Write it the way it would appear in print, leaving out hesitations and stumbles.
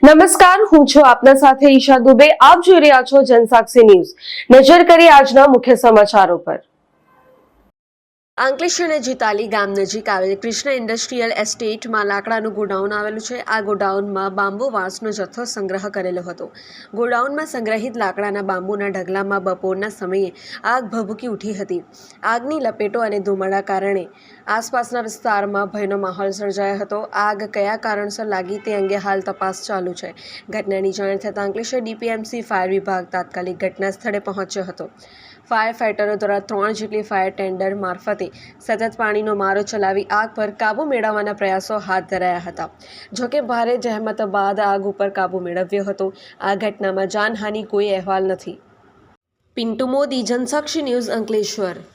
નમસ્કાર, હું છું આપના સાથે ઈશા દુબે. આપ જોઈ રહ્યા છો જનસાક્ષી ન્યૂઝ. નજર કરીએ આજના મુખ્ય સમાચારો પર. અંકલેશ્વરના જીતાલી ગામ નજીક આવેલ કૃષ્ણ ઇન્ડસ્ટ્રીયલ એસ્ટેટમાં લાકડાનું ગોડાઉન આવેલું છે. આ ગોડાઉનમાં બાંબુ વાંસનો જથ્થો સંગ્રહ કરેલો હતો. ગોડાઉનમાં સંગ્રહિત લાકડાના બાંબુના ઢગલામાં બપોરના સમયે આગ ભભૂકી ઉઠી હતી. આગની લપેટો અને ધુમાડા કારણે આસપાસના વિસ્તારમાં ભયનો માહોલ સર્જાયો હતો. આગ કયા કારણસર લાગી તે અંગે હાલ તપાસ ચાલુ છે. ઘટનાની જાણ થતાં અંકલેશ્વર ડીપીએમસી ફાયર વિભાગ તાત્કાલિક ઘટના સ્થળે પહોંચ્યો હતો. ફાયર ફાઇટરો દ્વારા 3 જેટલી ફાયર ટેન્ડર મારફતે સતત પાણીનો મારો ચલાવી આગ પર કાબૂ મેળવવાના પ્રયાસો હાથ ધરાયા હતા. જોકે ભારે જહેમત બાદ આગ ઉપર કાબૂ મેળવ્યો હતો. આ ઘટનામાં જાનહાનિ કોઈ અહેવાલ નથી. પિન્ટુ મોદી, જનસાક્ષી ન્યૂઝ, અંકલેશ્વર.